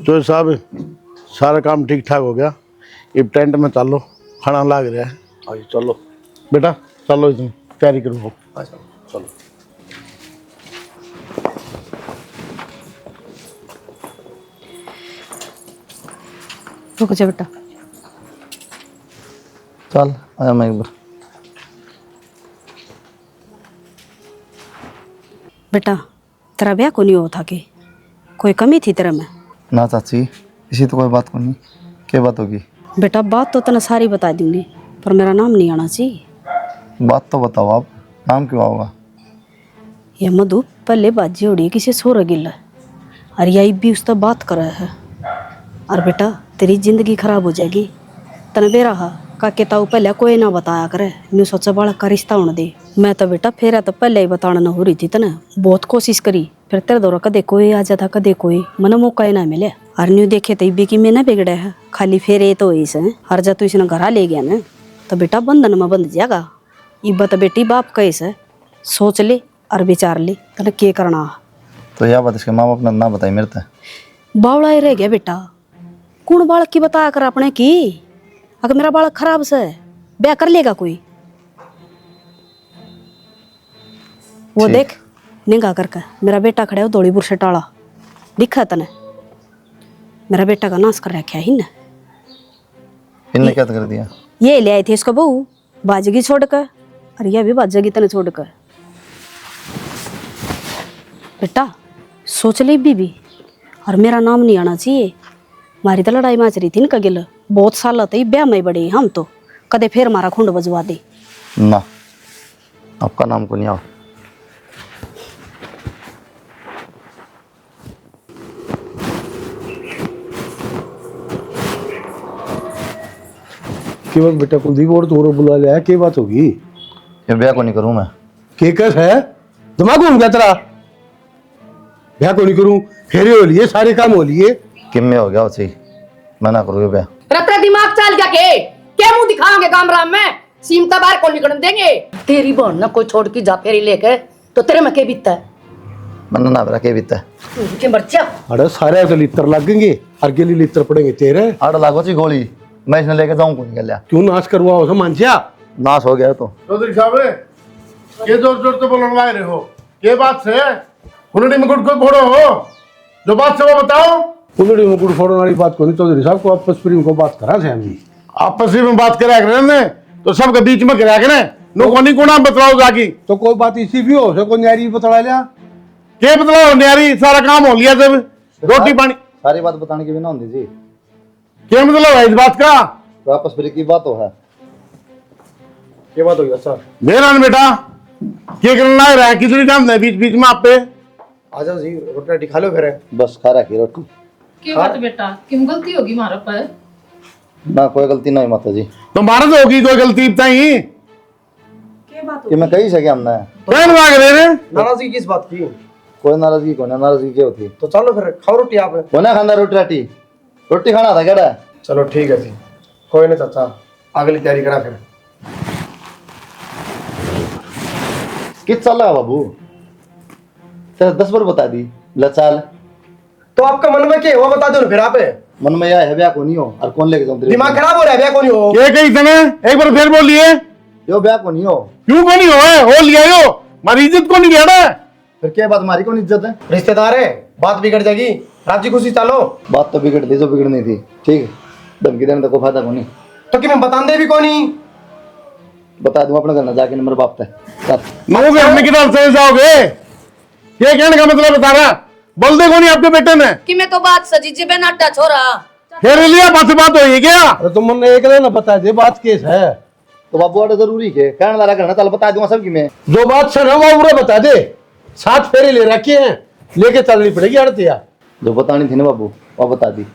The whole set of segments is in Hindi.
जो साहब सारा काम ठीक ठाक हो गया। अब टेंट में चलो, खाना लाग रहा है। आइए चलो बेटा चलो, इसमें तैयारी करो। अच्छा चलो। रुक जा बेटा। चल आया मैं एक बार। बेटा तेरा ब्याह को नहीं हुआ था कि कोई कमी थी तेरा में? ना चाची, इसी तो कोई बात को नहीं। क्या बात होगी? बेटा बात तो तना सारी बता दूंगी, पर मेरा नाम नहीं आना चाहिए। बात तो बताओ आप, नाम क्यों आओगा? ये मधु पहले बाजी उड़ी किसी सोर गिल, और यही भी उससे बात कर रहा है। और बेटा तेरी जिंदगी खराब हो जाएगी। तने बेरा हा का के ताऊ पहले कोई ना बताया करे, न्यू सोचा बाड़ा का रिश्ता होने दे। मैं तो बेटा फेरा तो पहले ही बताना ना हो रही थी तने, बहुत कोशिश करी, फिर तेरे दौरा कदे कोई आ जाता कदे कोई, मना मौका ही ना मिले। और न्यू देखे तो इबे की मैं ना बिगड़े है, खाली फेरे तो इस हर जा तू इसने घरा ले गया ना तो बेटा बंधन में बंध जाएगा। इब्बा तो बेटी बाप कैसे सोच ले और विचार ले तने के करना। तो यह बात इसके माँ बाप ने ना बताई मेरे से। बावड़ा ही रह गया बेटा, कौन बालक की बताया कर अपने की। अगर मेरा बालक खराब से ब्याह कर लेगा कोई, वो देख निगाह करके मेरा बेटा खड़ा है दौड़ीपुर से टाला, दिखा तने मेरा बेटा का नाश कर रखा है ना। इनने क्या कर दिया? ये ले आए थे इसको बहू बाजगी छोड़कर, और यह भी बाजगी तने छोड़कर। बेटा सोच ले बीबी, और मेरा नाम नहीं आना चाहिए। मारी तो लड़ाई माच रही थी ना गिल, बहुत साल थे ब्याह में बड़े हम तो कदे फिर मारा खुंड बजवा दे ना, आपका नाम को नहीं आओ। केवल बेटा कुलदीप और तोरो बुला लिया, क्या बात होगी? ये ब्याह को नहीं करूँ मैं। के कस है दिमाग घूम गया तेरा? ब्याह को नहीं करूं, फेरे हो लिए, सारे काम हो लिए। किम में हो गया उसे, मैं ना करूँ ये ब्याह। रत्रा दिमाग चल गया के क्या मुंह दिखाओगे कामराम में? सीमता बाहर कौन निकलने देंगे? तेरी बहन ना कोई छोड़ की जा फेरी लेके तो तेरे में के बीतता है? मन ना बरा के बीता के बच्चा अरे सारे तो लित्र लगेंगे, अर्गे लिए लित्र पड़ेंगे तेरे। 8 लाख ची गोली, मैं इसने लेके जाऊँ कौन निकल। क्यों नाश करवाओ मानसिया? नाश हो गया तो। चौधरी साहब ये जोर जोर से बोलवा रहे हो, ये बात से कुंडली मुकुट को फोड़ो हो, जो बात से वो बताओ। कुंडली मुकुट फोड़ने वाली बात को नहीं, चौधरी साहब को आपस प्रेम को बात करा से हम जी आपस में बात करा करें तो सबके बीच में करा करें, नो कोनी को नाम बतलाओ जाकी। तो कोई बात इसी भी हो सको, न्यारी बतला लिया के बतलाओ, न्यारी सारा काम हो लिया जब रोटी पानी सारी बात बताने की भी ना होती जी। क्या मतलब है इस बात का? तो आपस प्रेम की बात हो है। ये बात होगी सर। मेरा ना बेटा क्या करना है, कितनी टाइम है बीच बीच में आप पे? आ जाओ जी, रोटी राटी खा लो फिर। बस खा रखी रोटी। क्या बात बेटा, क्यों गलती होगी हमारे पर? ना कोई गलती नहीं माता जी। तो मारा तो होगी कोई गलती बताई कि मैं कही सके हमने क्या मांग रहे हैं? नाराजगी किस बात की? कोई नाराजगी को ना, नाराजगी क्या होती? तो चलो फिर खाओ रोटी आप। कोना खाना रोटी राटी, रोटी खाना था क्या? चलो ठीक है जी, कोई नहीं चाचा, अगली तैयारी करा फिर। किस चल रहा बाबू? तेरा 10 बार बता दी लचाल। तो आपका मन में क्या है वो बता दो ना फिर आप। मन में यह है ब्याह को नहीं हो, और कौन लेके जाऊं? दिमाग खराब हो रहा है, ब्याह को नहीं हो। ये कही तने एक बार फिर बोलिए, यो ब्याह को नहीं हो। क्यों को नहीं हो लिया यो, हमारी इज्जत को नहीं लिया ना। फिर क्या बात, हमारी कौन इज्जत है? रिश्तेदार है, बात बिगड़ जाएगी। राजी खुशी चलो। बात तो बिगड़ दी जो बिगड़नी थी, ठीक है। धमकी देने को फायदा को नहीं। तो कि मैं बताने भी को नहीं। बता दूं अपने घर ना जाके नंबर बाप तक नौ के हमने किधर चले जाओगे? ये कहने का मतलब बता रहा, बोल दे को नहीं आपके बेटे ने कि मैं तो बात सजी जी बे नाटा छोरा फिर लिया बात हो क्या? अरे तुम मन एक ना बता दे बात केस है, तो बाबू अरे जरूरी के कहने वाला करना, चल बता दूंगा सबकी मैं। जो बात सर है वो पूरा बता दे। 7 फेरे ले रखे हैं, लेके चलनी पड़ेगी अड़तिया। जो बतानी थी ना बाबू वो बता दी।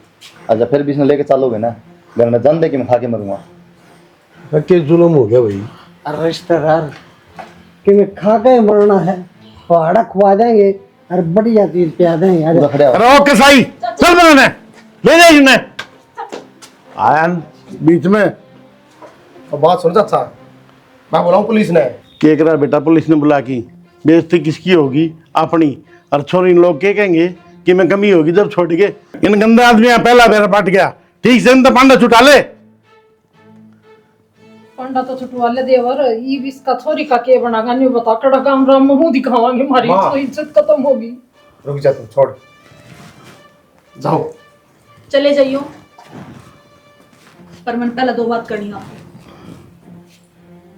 अच्छा फिर भी इसने लेके चलोगे ना, घर में जान दे कि मैं खा के मरूंगा। के जुलम हो गया भाई। अरे रिश्तेदार कि मैं खा के मरना है, पहाड़ा खुआ देंगे और बढ़िया चीज पिया देंगे। पूरा खड़ा हो। अरे ओके साई चल बनाने ले जाइए इन्हें आया बीच में। अब बात सुन चाचा, मैं बोला हूँ पुलिस ने। क्या करा बेटा, पुलिस ने बुला की बेइज्जती किसकी होगी? अपनी। और छोरी लोग क्या कहेंगे कि मैं कमी होगी जब छोड़ के इन गंदे आदमी पहला मेरा पट गया ठीक से इन तो पांडा छुटा ले। पंडा तो छुटवा ले देवर, ये भी इसका छोरी का के बनागा नहीं बता कड़ा काम राम मुंह दिखावांगे, हमारी माँ। तो इज्जत खत्म होगी। रुक जा तुम, छोड़ जाओ। चले जाइयो, पर मैंने पहले 2 बात करनी है।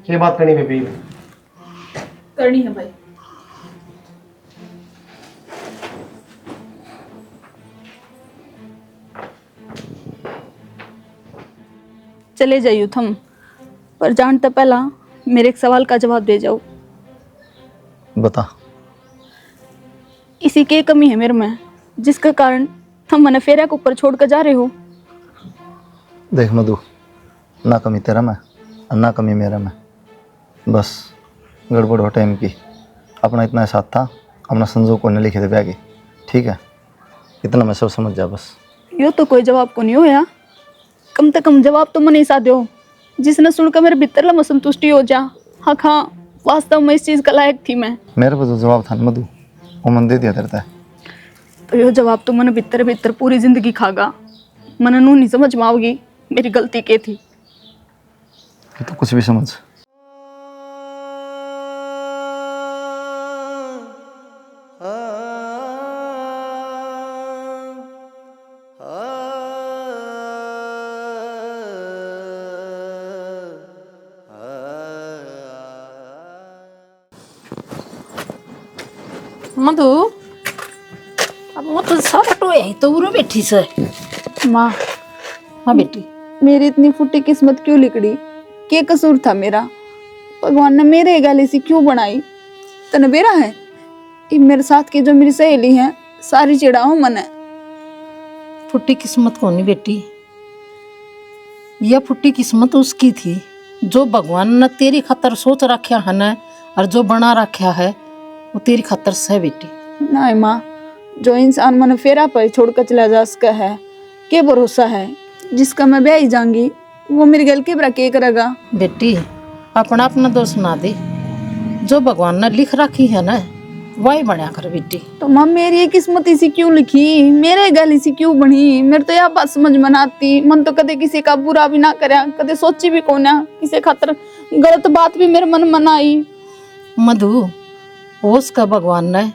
क्या बात करनी बेबी? करनी है भाई। चले जाइयो थम, पर जानता पहला मेरे एक सवाल का जवाब दे जाओ। बता। इसी की कमी है मेरे में जिसके कारण तुम मने फेरा के ऊपर छोड़ कर जा रहे हो। देख मधु, ना कमी तेरा में और ना कमी मेरा में, बस गड़बड़ हो टाइम की। अपना इतना साथ था, अपना संजोग को नहीं लिखे थे बैगी, ठीक है? इतना मैं सब समझ जा बस। यो तो कोई जवाब को नहीं होया, कम से कम जवाब तो मने ऐसा दो जिसने सुनकर मेरे भीतर लम संतुष्टि हो जा। हाँ हाँ, वास्तव में इस चीज का लायक थी मैं। मेरे पास जो जवाब था ना मधु, वो मन दे दिया तेरे। तो यो जवाब तो मैंने भीतर भीतर पूरी जिंदगी खागा, मन नू नहीं समझ में आओगी मेरी गलती के थी। तो कुछ भी समझ। मधु, अब वो तो सारा टो यही तो उरो बैठी से। माँ, हाँ बेटी, मेरी इतनी फुटी किस्मत क्यों लिखड़ी? क्या कसूर था मेरा? भगवान ने मेरे गाली सी क्यों बनाई? तने बेरा है ये मेरे साथ की जो मेरी सहेली है सारी चिड़ाओ मने। फुट्टी किस्मत कौन नहीं बेटी, यह फुट्टी किस्मत उसकी थी जो भगवान ने तेरी खातर सोच रखा है ना, और जो बना रखा है वो तेरी खातर से बेटी। नहीं माँ, जो इंसान मन फेरा पर छोड़ कर चला जा सका है, के भरोसा है जिसका मैं ब्याह ही जाऊंगी वो मेरी गल के बरा के करेगा? बेटी, अपना अपना दोष ना दे, जो भगवान ने लिख रखी है ना वही बना कर बेटी। तो माँ मेरी ये किस्मत इसी क्यों लिखी, मेरे गल इसी क्यों बनी? मेरे तो यह बात समझ में ना आती। मन तो कदे किसी का बुरा भी ना करया, कदे सोची भी को ना, किसी खातर गलत बात भी मेरे मन में ना आई। मधु, उसका भगवान ने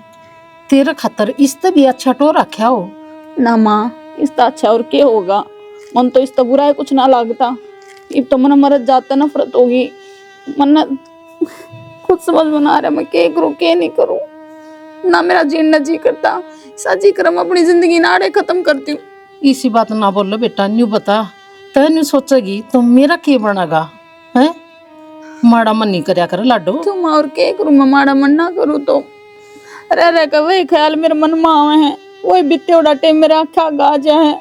तेरे खातर इससे भी अच्छा टो रखा हो ना माँ, इसका अच्छा और क्या होगा? मन तो इसका बुरा है कुछ ना लगता। अब तो मन मरद जाता नफरत होगी। मन कुछ समझ में ना आ रहा मैं क्या करूँ क्या नहीं करूँ। ना मेरा जीना जी करता, साजी करम अपनी जिंदगी नाड़े खत्म करती हूँ। इसी बात ना बोलो बेटा, न्यू बता तेन सोचेगी तो मेरा क्या बनेगा? है माड़ा मन नहीं करया कर लाडो। तुम और क्या करूँ मैं? माड़ा मन ना करूँ तो रह रह कर वही ख्याल मेरे मन में आवे हैं, वही बीते उड़ाटे मेरा आख्या गाजा है।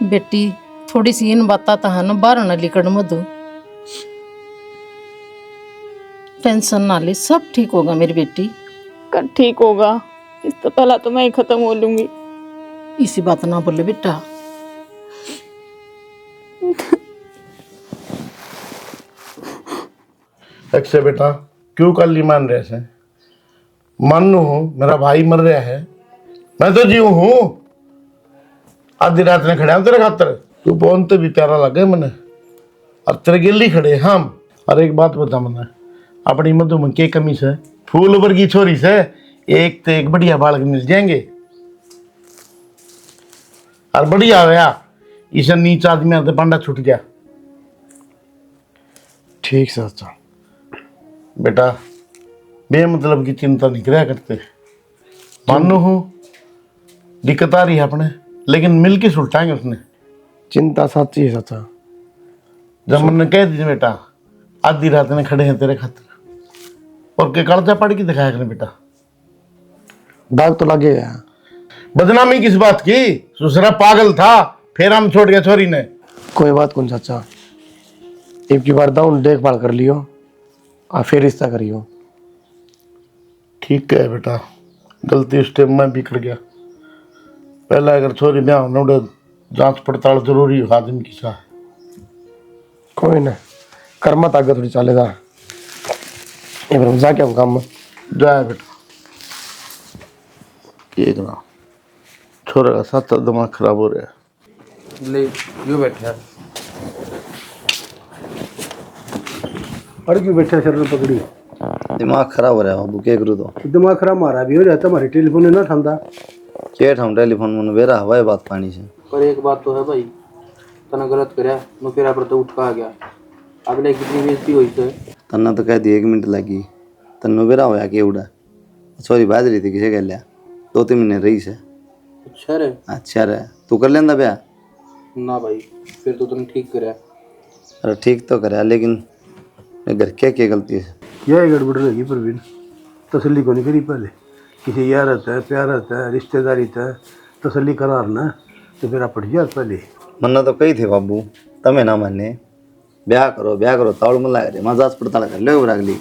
बेटी, थोड़ी सी इन बात तो है ना बाहर न लिकड़ मधु, टेंशन ना ले, सब ठीक होगा मेरी बेटी। कर ठीक होगा, इस तो पहला तो मैं ही खत्म हो लूंगी। इसी बात ना बोले बेटा। अक्षय बेटा, क्यों कल नहीं मान रहे से? मानू हूँ, मेरा भाई मर रहा है, मैं तो जीव हूँ। आधी रात ने खड़े हम तेरे खातर, तू पहुंच तो भी प्यारा लगे मने, और तेरे गिल्ली खड़े हम। और एक बात बता मने, अपनी मधु में क्या कमी से? फूल वर्गी छोरी से एक तो एक बढ़िया बालक मिल जाएंगे, और बढ़िया होया इसे नीच आदमी आते पांडा छूट गया। ठीक से अच्छा बेटा, बेमतलब की चिंता नहीं कराया करते। मानो हूँ दिक्कत आ रही है अपने, लेकिन मिल के सुलटाएंगे उसने। चिंता सच्ची है चाचा। जब मैंने कह दी बेटा आधी रात में खड़े हैं तेरे खातिर, और के कर्जा पड़ के दिखाया करने बेटा। दाग तो लगेगा। बदनामी किस बात की? दूसरा पागल था, फिर हम छोड़ गया छोरी ने। कोई बात कौन चाचा, एक की बार दाऊं देखभाल कर लियो और फिर रिश्ता करियो। ठीक है बेटा, गलती उस टाइम में भी कर गया। पहले अगर छोरी ब्याह होने उड़े जांच पड़ताल जरूरी हो आदमी की सा। कोई ना, कर्म मत आगे थोड़ी चलेगा। ये बार जाके हम काम में जाए बेटा, एक ना छोरे का साथ दिमाग खराब हो रहा है। ले यो बैठा अरे क्यों बैठा सर ने पकड़ी? दिमाग खराब हो रहा है बाबू, क्या करूँ तो दिमाग खराब मारा भी हो जाता, हमारे टेलीफोन ना ठंडा क्या हम टेलीफोन में बेरा हवा है बात पानी से। पर एक बात तो है भाई, तना गलत करया नो फिर पर तो उठ का आ गया, अगले कितनी बेइज्जती हुई से तन्ना तो कह दी 1 मिनट लगी, तन्नो बेरा होया कि उड़ा सॉरी बाज रही थी किसे कह लिया 2-3 महीने रही से। अच्छा रे? अच्छा रे, तू कर लेंदा ब्याह? ना भाई फिर तो तुमने ठीक करया। अरे ठीक तो करा, लेकिन घर क्या गलती है? यह गड़बड़ लगी प्रवीण, तसल्ली को नहीं करी पहले, किसी यार रहता है, प्यार रहता है, रिश्तेदारी रहता है, तसल्ली करार ना तो फिर आप पड़ जा पहले। मन्ना तो कही थे बाबू, तमें ना माने, ब्याह करो ताड़ मल्ला करे, मजाज पड़ताल कर लो अगली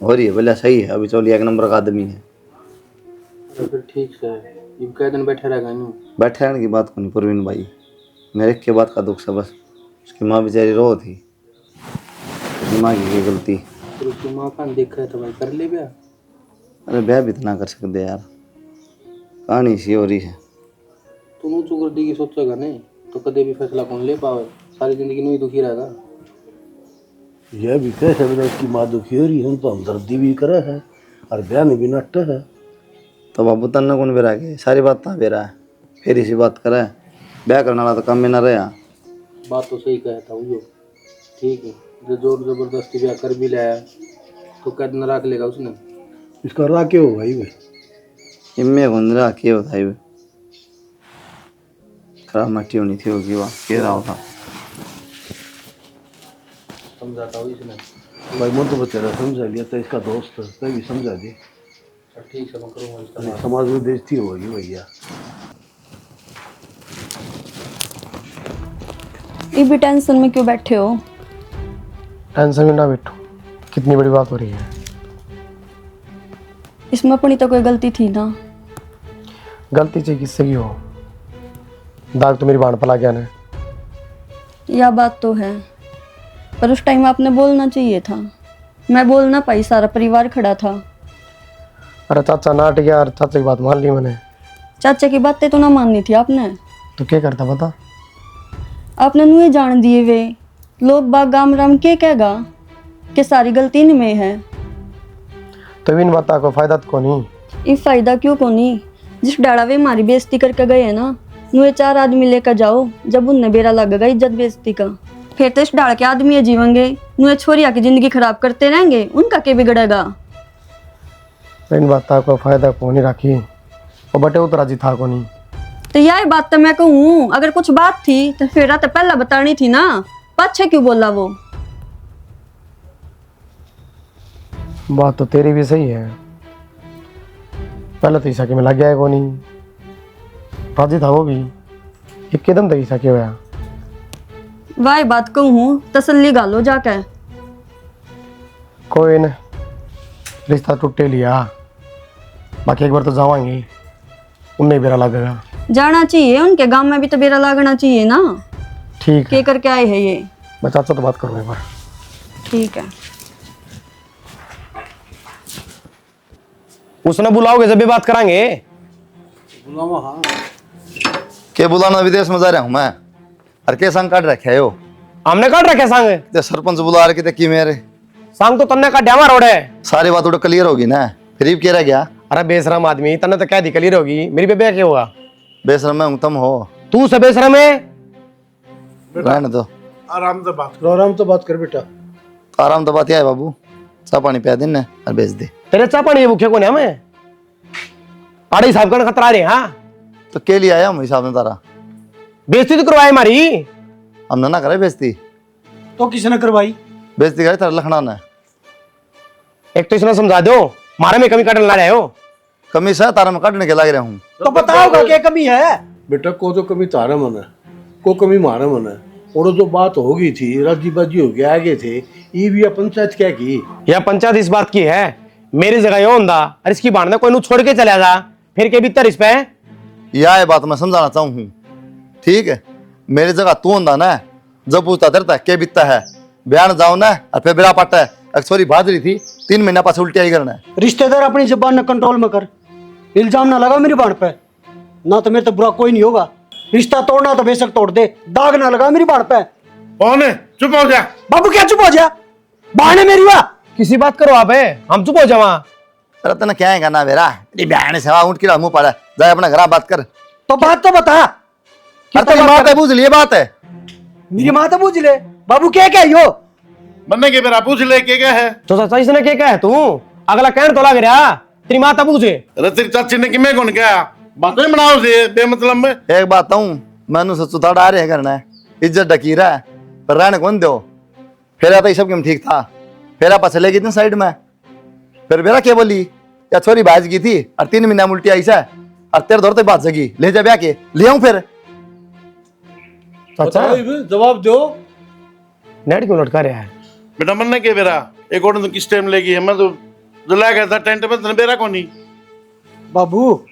हो रही है बोला सही है, अभी चौली 1 नंबर का आदमी है। तो फिर ठीक से ये कई दिन बैठे रहेगा यूं? बैठे रहने की बात को नहीं प्रवीण भाई, मेरे के बात का दुख है बस, उसकी माँ बेचारी रो थी, दिमाग की गलती। फिर उसकी माँ का देखा है तो भाई कर ले ब्याह। अरे ब्याह भी इतना कर सकते यार, कहानी सी हो रही है। तुम ऊँचू कर दी की सोचेगा नहीं तो कदे भी फैसला कौन ले पावे, सारी जिंदगी में ही दुखी रहेगा। यह भी कह सकता है उसकी माँ दुखी हो रही है, तो हमदर्दी भी करे है और ब्याह में भी नट्ट है। तो बाबू तन्ना कौन बेरा के सारी बात ता बेरा है, फिर इसी बात करे ब्याह करने वाला तो कम में ना रहा। बात तो सही कहता हूँ यो, ठीक है जो जोर जबरदस्ती ब्याह कर भी लाया तो कद न रख लेगा उसने। इसका रा क्यों होगा भाई? इनमें गुंजरा के होता है खराब मट्टी होनी थी होगी वहाँ के रहा होता। समझाता हूँ इसने भाई मैं तो बेचारा समझा लिया था, इसका दोस्त है, तो भी समझा दे। ठीक है मैं करूँगा इसका। समाज में बेइज्जती होगी भैया। ये भी टेंशन में क्यों बैठे हो? टेंशन में ना बैठो, कितनी बड़ी बात हो रही है। इसमें अपनी तो कोई गलती थी ना। गलती चाहिए किससे की हो, दाग तो मेरी बाण पला गया ना। यह बात तो है, पर उस टाइम आपने बोलना चाहिए था। मैं बोल ना पाई, सारा परिवार खड़ा था। अरे चाचा नाट गया और चाचा की बात मान ली मैंने। चाचा की बातें तो ना माननी थी आपने। तो क्या करता बता? आपने नुए जान दिए वे लोग बाग गाम राम के कहेगा कि सारी गलती इन में है। तो इन बात को फायदा तो नहीं। ये फायदा क्यों को नहीं, जिस डाड़ा वे हमारी बेइज्जती करके गए है ना, नुए 4 आदमी लेकर जाओ, जब उनने बेरा लगेगा इज्जत बेइज्जती का, फिर तो इस डाड़ के आदमी जीवेंगे, नुए छोरिया की जिंदगी खराब करते रहेंगे, उनका क्या बिगड़ेगा। इन बात को फायदा को नहीं रखी और बटे उतरा जी था को नहीं। तो यह बात तो मैं कहूँ, अगर कुछ बात थी तो फिर तो पहला बतानी थी ना, पाछे क्यों बोला वो? बात तो तेरी भी सही है, पहले तो ईसा के में लग गया है को नहीं, राजी था वो भी, एक कदम तक ईसा के होया। वाह बात कहूँ, तसल्ली गालो जाके। कोई न, रिश्ता टूटे लिया, बाकी एक बार तो जावांगे, उन्हें बेरा लगेगा। जाना चाहिए, उनके गांव में भी तो बेरा लागना चाहिए ना। ठीक के है, करके आए है ये। मैं चाचा तो बात करूँ एक बार। ठीक है, उसने बुलाओगे जब भी बात करांगे। के बुलाना, विदेश में जा रहा हूँ मैं, और के संग काट रखे हो? हमने काट रखे सांग, ते सरपंच बुला रखे थे कि मेरे सांग तो तन्ने का डैमा रोड है। सारी बात तो क्लियर होगी ना, फिर क्या रह गया? अरे बेशरम आदमी, तन्ने तो क्या दी क्लियर होगी, मेरी बेबे क्या होगा? बेशरम में हूँ तुम हो, तू से बेशरम है। रहने दो, आराम से बात करो। आराम तो बात कर बेटा। तो आराम तो बात यह है बाबू, चाह पानी पिया दिन ने और बेच दे। तेरे चापा नहीं भूखे को नहीं हमें आड़े हिसाब का खतरा रहे। हाँ तो के लिए आया हम हिसाब में तारा, बेइज्जती तो करवाए हमारी। हमने ना करे बेचती, तो किसने करवाई? बेचती करे तारा लखना ने। एक तो इसने समझा दो, मारे में कमी काटने ला रहे हो। कमी से तारा में काटने के लग रहा हूँ। तो बताओगा क्या कमी है? बेटा को तो कमी तारा मन है, को कमी मारा मन है, और जो बात होगी थी राजी बाजी हो गया आगे थे, ये भी पंचायत क्या की? यह पंचायत इस बात की है, मेरी जगह यो होंदा और इसकी बाढ़ कोई नू छोड़ के चला जा, फिर के भीतर इस पे। यह बात मैं समझाना चाहूँ, ठीक है? मेरी जगह तू होंदा ना, जब पूछता डरता के बीतता है, बयान जाओ ना और फिर बेरा पाटा है। अक्सरी भाज रही थी 3 महीना पास उल्टी आई करना है। रिश्तेदार अपनी जबान न कंट्रोल में कर, इल्जाम ना लगा मेरी बाण पे। ना तो मेरे तो बुरा कोई नहीं होगा। रिश्ता तोड़ना तो बेशक तोड़ दे, दाग ना लगा मेरी बाढ़ पे। कौन है? चुप हो जा। बाबू क्या चुप हो जा, बहन है मेरी वाह। किसी बात करो आप है, हम चुप हो जावा। अरे तने क्या है करना मेरा बहन से ऊँट की मुंह पड़ा जाए अपना घर बात कर। तो बात तो बता। अरे तेरी माँ तो पूछ लिए बात है। मेरी माँ तो पूछ ले। बाबू क्या क्या यो मन्ने के मेरा पूछ ले क्या है? तो चाचा इसने क्या कहा तू? अगला कहने तो लग रहा तेरी माता पूछे। अरे तेरी चाची ने कि मैं कौन क्या बातें बनाओ से बेमतलब में। एक बात हूँ मैनू से सुता डारे है करना है, इज्जत ढकी रहा है पर रहने कौन दो। फिर आता सब क्यों ठीक था, फिर आप चले गई थी साइड में। फिर मेरा क्या बोली या छोरी बाज की थी और 3 महीना उल्टी आई से और तेरे दौर तक बात जगी ले जा ब्याह के ले आऊं। फिर चाचा जवाब दो। नेट क्यों लटका रहा है? बेटा मन्ने के बेरा एक और तो किस टाइम लेगी है? मैं तो जला गया था टेंट में, तने बेरा कौन नहीं। बाबू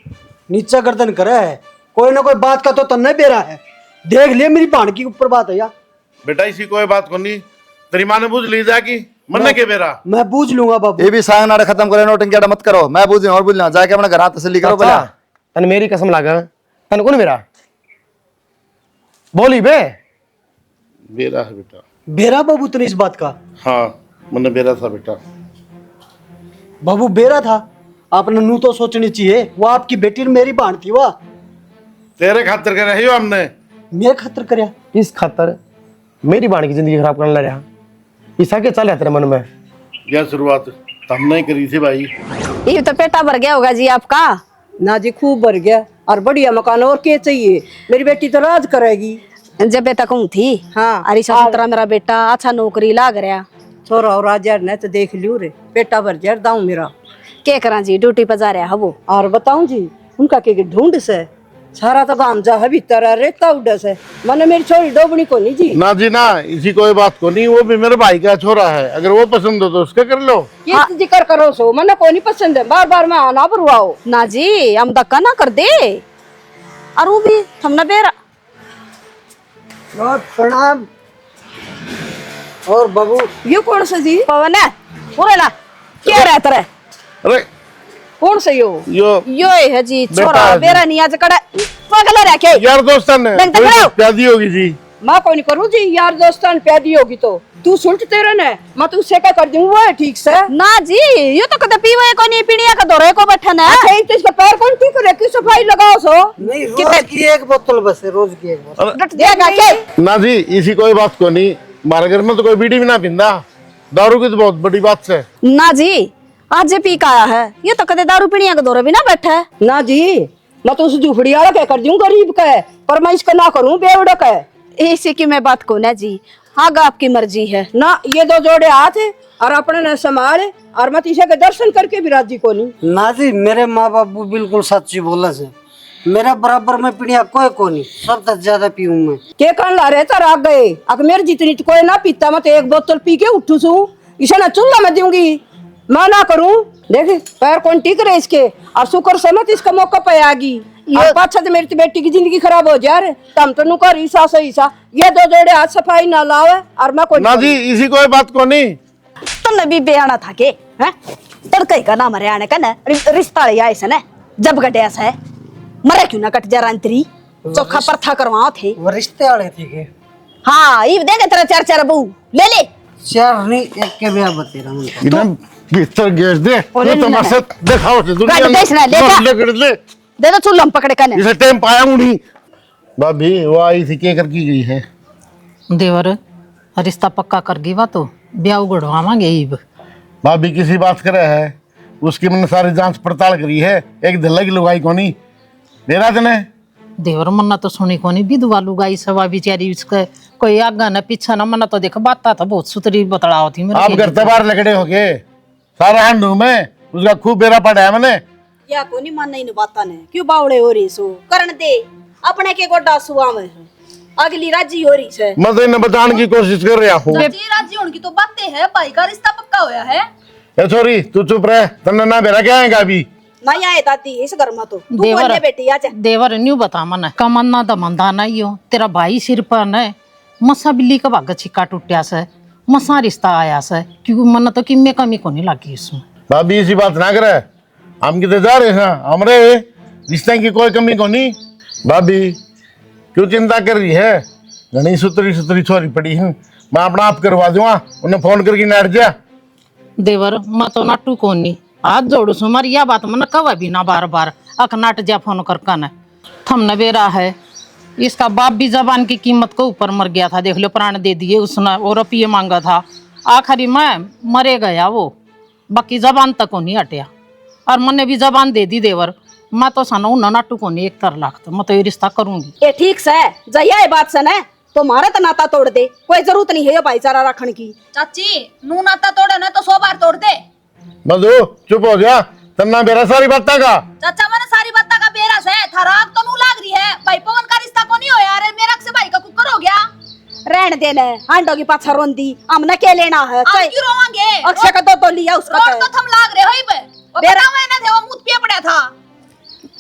नीचा गर्दन करे है, कोई ना कोई बात का तो तन्ने बेरा है। देख ले मेरी बहन की ऊपर बात है यार। बेटा इसी कोई बात कौन नहीं, तेरी माँ ने पूछ ली जाकी मन्ने के बेरा। मैं बूझ लूंगा बाबू। ये भी सांग नाटक खत्म करे, नोटिंग मत करो। मैं बुझ और बुझ जाके अपना घर तसल्ली करो। चाचा तन मेरी कसम लागा, तन कौन मेरा बोली बे? बेरा है बेटा। बेरा बाबू तने इस बात का? हाँ मन्ने बेरा था बेटा। बाबू बेरा था, आपने नू तो सोचनी चाहिए। वो आपकी बेटी मेरी बहन थी वाह। तेरे खातिर कर रही हो हमने। मैं खतर करया इस खातर मेरी बाण की जिंदगी खराब करने लग रहा। ईसा के चल है तेरे मन में? यह शुरुआत तो हमने ही करी थी भाई। ये तो पेटा भर गया होगा जी आपका। ना जी खूब भर गया और बढ़िया मकान और क्या चाहिए। मेरी बेटी तो राज करेगी। जब बेटा कहूँ थी हाँ अरे सत्रह मेरा बेटा अच्छा नौकरी लाग रहा। छोरा और राजा ने तो देख लियो रे, पेटा भर जा दाऊ मेरा। क्या करा जी ड्यूटी पर जा रहा है वो। और बताऊं जी उनका के ढूंढ से सारा तो गांव जा है भीतर रेता उड़स है। मैंने मेरी छोरी डोबनी को नहीं जी। ना जी ना इसी कोई बात को नहीं, वो भी मेरे भाई का छोरा है। अगर वो पसंद हो तो उसका कर लो। ये जिक्र करो सो मैंने को नहीं पसंद है, बार बार मैं आना बुरवाओ ना जी हम धक्का ना कर दे। और वो भी हमने बेरा प्रणाम। और बाबू ये कौन सा जी? पवन है पूरे ला क्या रहता है? अरे कौन सा यो है जी छोरा बेरा नहीं आज कड़ा पगला रखे यार दोस्तान ने प्यादी होगी जी। मैं कोई नहीं करूँ जी, यार दोस्तान प्यादी होगी तो तू सुल्ट तेरे ने मैं तू उससे क्या कर दूँ वो है ठीक से। ना जी ये तो कदे पीवे को नहीं पीनिया का दौरे को बैठन है। अच्छा तो इसका पैर कौन ठीक करे की सफाई लगाओ सो। नहीं रोज की एक बोतल बस है, रोज की एक बोतल। देगा के ना जी इसी कोई बात को नहीं, हमारे घर में तो कोई बीड़ी भी ना पींदा, दारू की तो बहुत बड़ी बात से। ना जी आज जे पी का आया है, ये तो कदे दारू पीनिया का दौरे भी ना बैठा है। ना जी मैं तो उस झूपड़ी वाला क्या कर दूं गरीब का है, पर मैं इसका ना करूं बेवड़ा का है। इसी की मैं बात को ना जी आगा आपकी मर्जी है ना। ये दो जोड़े हाथ है और अपने न संभाले और मैं तीसरे के दर्शन करके भी राजी को नहीं। ना जी मेरे माँ बाबू बिल्कुल सच्ची बोला से, मेरा बराबर में पीड़िया कोई को नहीं, सब तक ज्यादा पीऊं मैं। के कान ला रहे तर आ गए अगर मेरी जितनी तो कोई ना पीता, मैं तो एक बोतल पी के उठू सू इसे ना चूल्हा में दूंगी मैं ना करूं। देख पैर कौन टिक रहे इसके और शुक्र से मत इसका मौका पे आगी। पाछा तो मेरी बेटी की जिंदगी खराब हो जा रहे तम तो नुकर ईसा से ईसा। ये दो जोड़े हाथ सफाई ना लावे और मैं कोई ना जी इसी कोई बात को नहीं। तुमने भी बेआना था के हैं तड़के का नाम हरियाणा का ना रिश्ता लिया ऐसा ना जब गड्या से मरे क्यों ना कट जा रंतरी चोखा परथा करवाओ थे। वो रिश्ते वाले थे के? हाँ ये देखे तेरा 4 बहू ले ले। 4 नहीं एक के ब्याह बते रहा इधर भीतर गैस दे ओले वो तमाशा दिखाओ से दुनिया गाड़ी देख ना, ले जा। ले दे दो चूल्हा पकड़े कने इसे टाइम पाया हूं नहीं। भाभी वो आई थी क्या कर की गई है? देवर रिश्ता पक्का कर गई वा तो ब्याह उगड़वावांगे ईब। भाभी किसी बात करे है, उसकी मैंने सारी जांच पड़ताल करी है, एक धल्ला की लुगाई को नहीं मेरा जने। देवर मन्ना तो सुनी को नहीं विधवा लुगाई सवा बेचारी उसका कोई आगा न पीछा न मना तो देख बात था बहुत सुतरी बतलाओ थी मेरे। आप घर तबार लकड़े हो के सारा हंडू में उसका खूब बेरा पड़ा है मैंने। या को नहीं मान नहीं बाता ने क्यों बावड़े हो रही सो करण दे अपने के गोडा सुआ में अगली राजी हो रही है। मैं तो इन्हें बताने की कोशिश कर रहा हूँ। राजी होने की तो बातें है, भाई का रिश्ता पक्का होया है। ए छोरी तू चुप रह, तन्ने ना बेरा क्या आएगा अभी? नहीं आए दादी इस घर में तो तू देवर बोले बेटी आजा। देवर न्यू बता मन कमन्ना दमंदा नहीं हो तेरा भाई सिर पर न मसा बिल्ली का भाग छिक्का टूटिया से मसा रिश्ता आया से क्योंकि मन तो किम्मे कमी को नहीं लगी इसमें। भाभी इसी बात ना करे, हम कितने जा रहे हैं हमरे रिश्ते की कोई कमी को नहीं। भाभी क्यों चिंता कर रही है? घनी सुतरी सुतरी छोरी पड़ी है, मैं अपना आप करवा दूंगा, उन्हें फोन करके नाट जा। देवर मैं तो नाटू कोनी हाथ जोड़ू सु मर यह बात मन कवा भी ना बार बार अक नाट जा फोन कर कन थम नवेरा है। इसका बाप भी जबान की कीमत को ऊपर मर गया था, देख लो प्राण दे दिए उसने और रुपये मांगा था, आखिरी में मरे गया वो, बाकी जबान तक को नहीं हटिया और मैंने भी जबान दे दी देवर। मैं तो सनो न नाटू को नहीं 1 कर लाख तो मैं तो ये रिश्ता करूंगी। ये ठीक से जया ये बात सुने तो मारा तो नाता तोड़ दे, कोई जरूरत नहीं है ये भाईचारा रखने की। चाची नू नाता तोड़े ना तो 100 बार तोड़ दे। मधु चुप हो जा, तन्ना बेरा सारी बातें का। चाचा मैंने सारी बात का बेरा से थराक तो नू लाग रही है, भाई पवन का रिश्ता को नहीं हो यार, मेरा से भाई का कुकर हो गया। रहने दे ले हांडो की पाछा रोंदी, हमने क्या लेना है? हम क्यों रोवांगे? अक्षय का तो लिया उसका रोड तो थम लाग रहे हो ही बे, वो बेटा मैंने थे वो मुंह पे पड़ा था,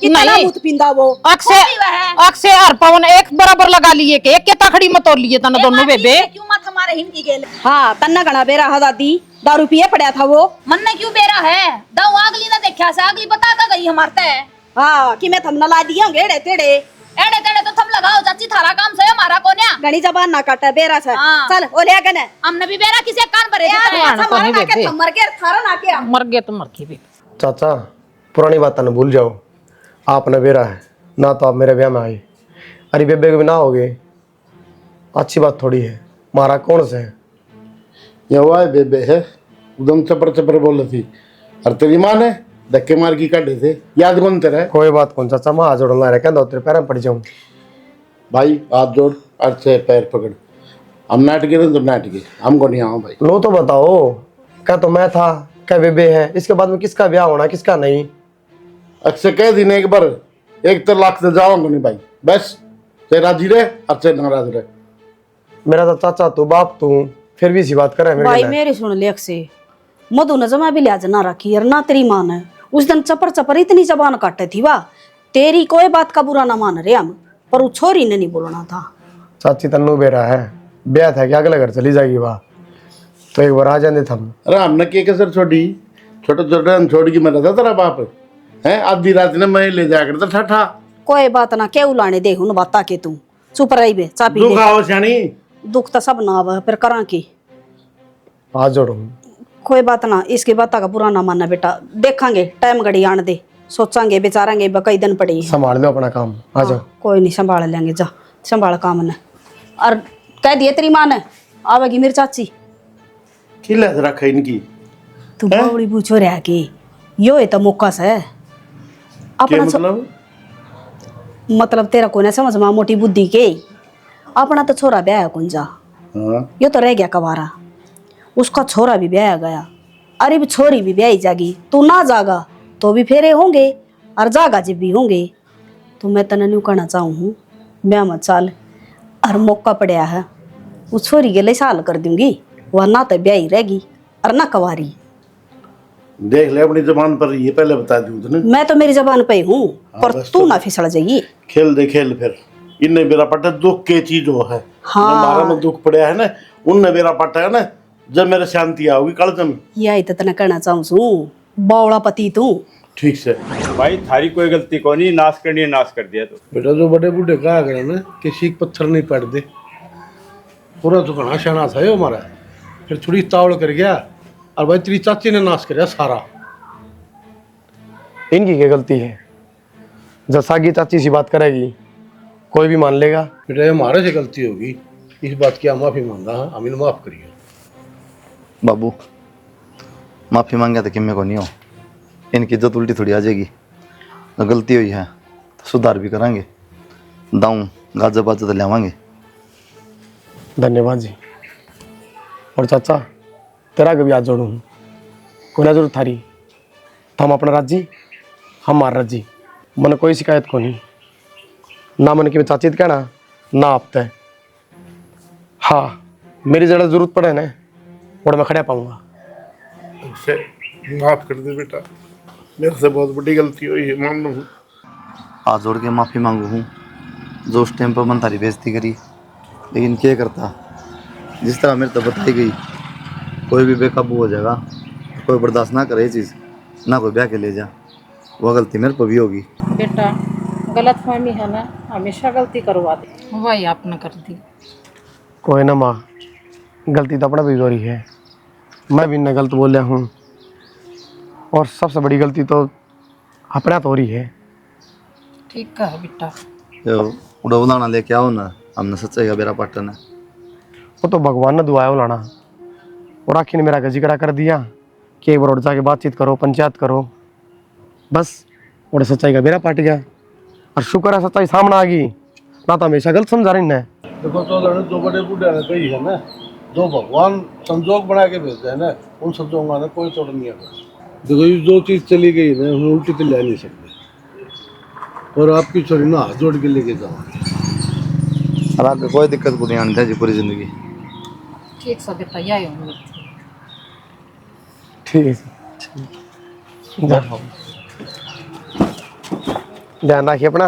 कितना मुत पिंदा वो अक्षय और पवन एक बराबर लगा लिए के एक के तखड़ी में तोड़ लिए तना दोनों बेबे। क्यों मत हमारे हिंदी गेल? हाँ तन्ना गणा बेरा हा दादी, दारू पिए पड़ा था वो। मन ने क्यों बेरा है? दाऊ अगली ना देखा से अगली बता का गई हमारते। हाँ कि मैं थमना ला दिया गेड़े तेड़े एड़े तेड़े तो थम लगाओ चाची, थारा काम से हमारा कोन्या घनी जबान ना काटे बेरा से। चल ओ ले गने हमने भी बेरा किसे कान भरे थे, मर गया थारा ना क्या मर गए तो मर गए भी। चाचा पुरानी बातें न भूल जाओ, आप नवेरा है ना तो आप मेरे ब्याह में आए, अरे बेबे के भी ना हो गए, अच्छी बात थोड़ी है। मारा कौन से है? ये हुआ है बेबे है, एकदम चपर चपर बोल रही थी, और तेरी माँ ने धक्के मार की काटे थे, याद कौन तेरा? कोई बात कौन चाचा, मैं हाथ जोड़ना रहा कहता तेरे पैर में पड़ जाऊँ। भाई हाथ जोड़ अच्छे पैर पकड़, हम नाट गिरे तो नाट गिरे, हमको नहीं आओ भाई। लो तो बताओ, क्या तो मैं था क्या बेबे है, इसके बाद में किसका ब्याह होना किसका नहीं? अच्छे कह दिन एक बार 1 लाख से जाओगे नहीं भाई, बस से राजी रहे अच्छे नाराज रहे। मेरा तो चाचा तू बाप तू फिर भी इसी बात करे भाई मेरी सुन ले अक्षय, मधु ने जमा भी लिहाज ना रखी और ना तेरी माँ ने, उस दिन चपर चपर इतनी जबान काटे थी वाह, तेरी कोई बात का बुरा ना मान रहे हम, पर वो छोरी ने नहीं बोलना था। चाची तन्नू बेरा है, ब्याह था कि अगले घर चली जाएगी वाह, तो एक बार आ जाते थम। अरे हमने के कसर छोड़ी, छोटे छोटे छोड़ की मरा था तेरा बाप है, आधी रात ने मैं ले जाया करता ठा। कोई बात ना क्या उलाने दे उन बाता के, तू चुप रही बे, चापी दुख आओ श्यानी, दुख तो सब ना आवे फिर करा की। हाथ जोड़ो। कोई बात ना, इसकी बात का बुरा ना मानना बेटा, देखांगे टाइम घड़ी आन दे, सोचांगे बेचारेंगे कई दिन पड़ी। संभाल लो अपना काम, आ जाओ। कोई नहीं संभाल लेंगे, जा संभाल काम ने। और कह दिए तेरी माँ ने आवेगी मेरी चाची, खिला रखा इनकी तू बड़ी पूछो रहा कि यो है तो मौका से अपना मतलब तेरा कोई ना समझ में मोटी बुद्धि के, अपना तो छोरा ब्याह कौन जा, यो तो रह गया कवारा, उसका छोरा भी ब्याह गया, अरे भी छोरी भी ब्याही जागी, तू ना जागा तो भी फेरे होंगे और जागा जब भी होंगे। तो मैं तने न्यू कहना चाहूँ हूँ ब्याह मत चाल, और मौका पड़ा है उस छोरी के लिए साल कर दूंगी, वह ना तो ब्याही रहेगी और ना कवारी। देख ले अपनी जबान पर, ये पहले बता दूं तूने। मैं तो मेरी जबान पे हूँ, पर तू ना फिसल जाइए। खेल दे खेल फिर, इनने मेरा पटा दुख के चीज हो है, हाँ। हमारा में दुख पड़ा है ना, उनने मेरा पटा है ना, जब मेरे शांति आओगी कल जम। यही तो तना कहना चाहूँ, बौड़ा पति तू। ठीक से भाई थारी कोई गलती को नहीं, नाश करनी है नाश कर दिया। तो बेटा जो बड़े बूढ़े कहा करे ना कि सीख पत्थर नहीं पड़ दे, पूरा तो घना शाना था यो हमारा, फिर थोड़ी तावड़ कर गया और भाई तेरी चाची ने नाश कर सारा। इनकी क्या गलती है, जब सागी चाची सी बात करेगी कोई भी मान लेगा। बेटा ये हमारे से गलती होगी, इस बात की हम माफी मांगा, हम इन्हें माफ करिए। बाबू माफ़ी मांगा तो किम्मे को नहीं हो, इनकी इज्जत उल्टी थोड़ी आ जाएगी, तो गलती हुई है तो सुधार भी करांगे, दाऊँ गाजा बाजा तो लावांगे। धन्यवाद जी। और चाचा तेरा कभी हाथ जोड़ू कोई ना जरूर थारी, तो हम अपना राजी हम मार राजी, मन कोई शिकायत को नहीं, ना मन की चाची कहना ना आप तय। हाँ मेरी जरा जरूरत पड़े ना और मैं खड़ा पाऊंगा। उसे माफ कर दे बेटा, मेरे से बहुत बड़ी गलती हुई है, मान लो। हाथ जोड़ के माफ़ी मांगू हूँ, जो उस टाइम पर मन थारी बेइज्जती करी, लेकिन क्या करता, जिस तरह मेरे तो बताई गई, कोई भी बेकाबू हो जाएगा, कोई बर्दाश्त ना करे ये चीज़, ना कोई ब्याह के ले जा। वो गलती मेरे पर भी होगी। बेटा गलत फहमी है ना, हमेशा गलती करवा दे। वही आपने कर दी। कोई ना माँ, गलती तो अपना भी हो रही है, मैं भी इन्हें गलत बोल रहा हूँ, और सबसे बड़ी गलती तो अपना तो हो रही है। ठीक है बेटा। जो उड़ा उलाना लेके आओ ना, हमने सच्चाई का बेरा पाटन है। वो तो भगवान ने दुआया उलाना, और आखिर ने मेरा जिक्र कर दिया कि एक बार और जाके बातचीत करो, पंचायत करो, बस और सच्चाई का बेरा पाट गया। और शुक्र है सच्चाई सामने आ गई, ना तो हमेशा गलत समझा रही है। देखो चौधरी ने जो बड़े बूढ़े ने कही है ना, जो भगवान संजोग बना के भेजते हैं ना, उन संजोगों ने कोई तोड़ नहीं है। देखो ये जो चीज़ चली गई ना, हम उल्टी तो ले नहीं सकते, और आपकी छोरी ना हाथ जोड़ के लेके जाओ। अब आपको कोई दिक्कत को नहीं आनी चाहिए पूरी जिंदगी। ठीक सा बेटा, यही उम्मीद थी। ठीक है, ध्यान रखिए अपना।